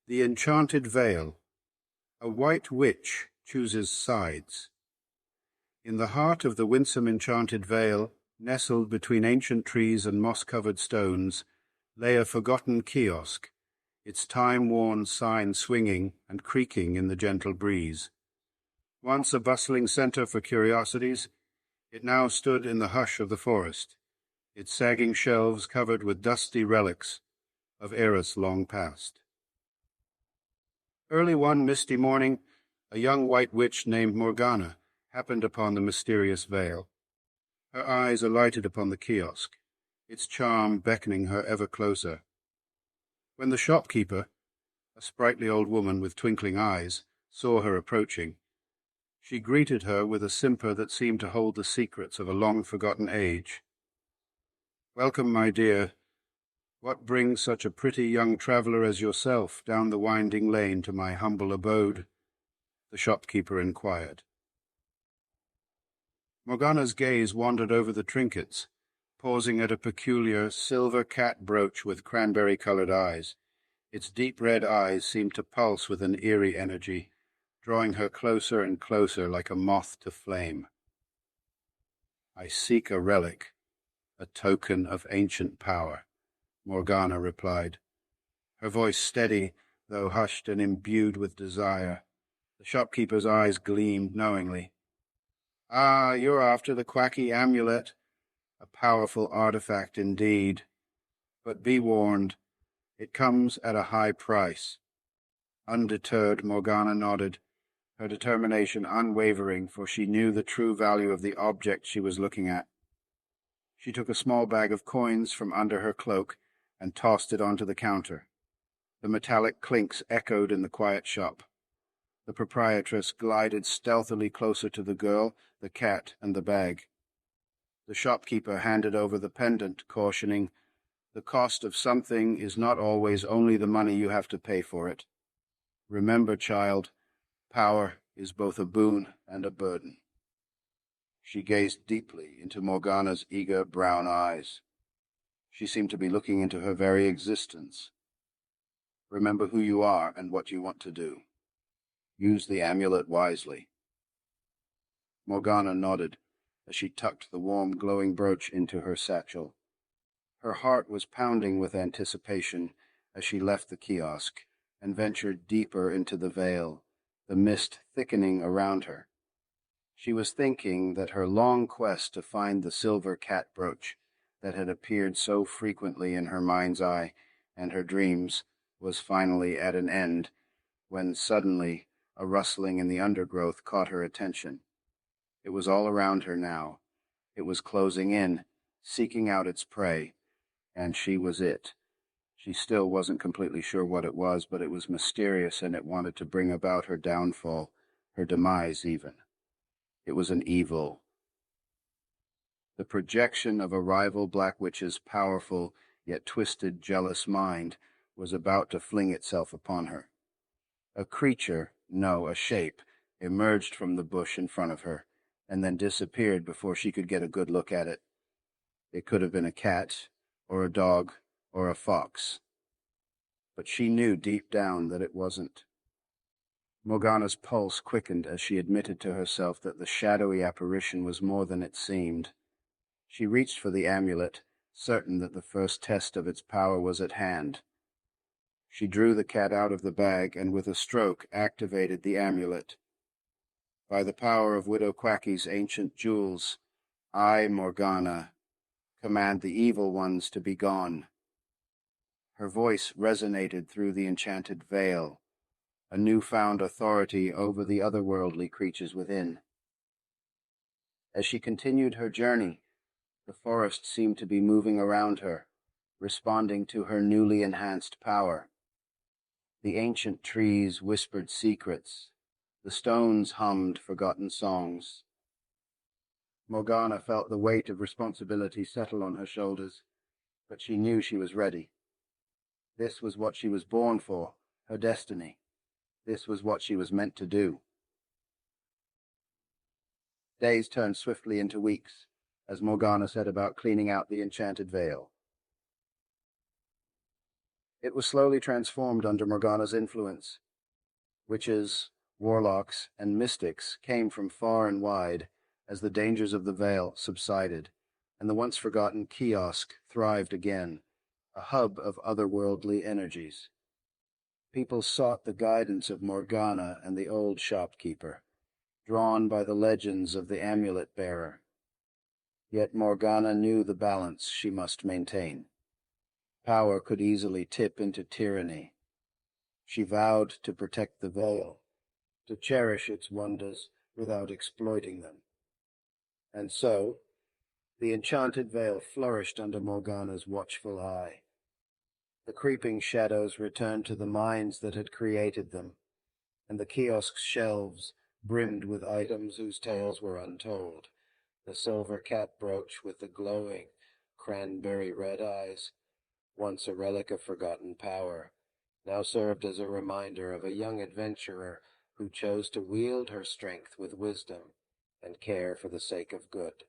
The Enchanted Vale. A white witch chooses sides. In the heart of the winsome Enchanted Vale, nestled between ancient trees and moss-covered stones, lay a forgotten kiosk, its time-worn sign swinging and creaking in the gentle breeze. Once a bustling centre for curiosities, it now stood in the hush of the forest, its sagging shelves covered with dusty relics of eras long past. Early one misty morning, a young white witch named Morgana happened upon the mysterious vale. Her eyes alighted upon the kiosk, its charm beckoning her ever closer. When the shopkeeper, a sprightly old woman with twinkling eyes, saw her approaching, she greeted her with a simper that seemed to hold the secrets of a long-forgotten age. "Welcome, my dear. What brings such a pretty young traveller as yourself down the winding lane to my humble abode?" the shopkeeper inquired. Morgana's gaze wandered over the trinkets, pausing at a peculiar silver cat brooch with cranberry-colored eyes. Its deep red eyes seemed to pulse with an eerie energy, drawing her closer and closer like a moth to flame. "I seek a relic, a token of ancient power," Morgana replied, her voice steady, though hushed and imbued with desire. The shopkeeper's eyes gleamed knowingly. "Ah, you're after the Quacky Amulet. A powerful artifact indeed. But be warned, it comes at a high price." Undeterred, Morgana nodded, her determination unwavering, for she knew the true value of the object she was looking at. She took a small bag of coins from under her cloak and tossed it onto the counter. The metallic clinks echoed in the quiet shop. The proprietress glided stealthily closer to the girl, the cat, and the bag. The shopkeeper handed over the pendant, cautioning, "The cost of something is not always only the money you have to pay for it. Remember, child, power is both a boon and a burden." She gazed deeply into Morgana's eager brown eyes. She seemed to be looking into her very existence. "Remember who you are and what you want to do. Use the amulet wisely." Morgana nodded as she tucked the warm, glowing brooch into her satchel. Her heart was pounding with anticipation as she left the kiosk and ventured deeper into the vale, the mist thickening around her. She was thinking that her long quest to find the silver cat brooch that had appeared so frequently in her mind's eye and her dreams was finally at an end, when suddenly a rustling in the undergrowth caught her attention. It was all around her now. It was closing in, seeking out its prey, and she was it. She still wasn't completely sure what it was, but it was mysterious, and it wanted to bring about her downfall, her demise even. It was an evil. The projection of a rival Black Witch's powerful, yet twisted, jealous mind was about to fling itself upon her. A creature, no, a shape, emerged from the bush in front of her, and then disappeared before she could get a good look at it. It could have been a cat, or a dog, or a fox. But she knew deep down that it wasn't. Morgana's pulse quickened as she admitted to herself that the shadowy apparition was more than it seemed. She reached for the amulet, certain that the first test of its power was at hand. She drew the cat out of the bag and with a stroke activated the amulet. "By the power of Widow Quacky's ancient jewels, I, Morgana, command the evil ones to be gone." Her voice resonated through the Enchanted Vale, a newfound authority over the otherworldly creatures within. As she continued her journey, the forest seemed to be moving around her, responding to her newly enhanced power. The ancient trees whispered secrets. The stones hummed forgotten songs. Morgana felt the weight of responsibility settle on her shoulders, but she knew she was ready. This was what she was born for, her destiny. This was what she was meant to do. Days turned swiftly into weeks as Morgana set about cleaning out the Enchanted Vale. It was slowly transformed under Morgana's influence. Witches, warlocks, and mystics came from far and wide as the dangers of the Vale subsided, and the once forgotten kiosk thrived again, a hub of otherworldly energies. People sought the guidance of Morgana and the old shopkeeper, drawn by the legends of the amulet bearer. Yet Morgana knew the balance she must maintain. Power could easily tip into tyranny. She vowed to protect the Vale, to cherish its wonders without exploiting them. And so, the Enchanted Vale flourished under Morgana's watchful eye. The creeping shadows returned to the minds that had created them, and the kiosk's shelves brimmed with items whose tales were untold. The silver cat brooch with the glowing cranberry red eyes, once a relic of forgotten power, now served as a reminder of a young adventurer who chose to wield her strength with wisdom and care for the sake of good.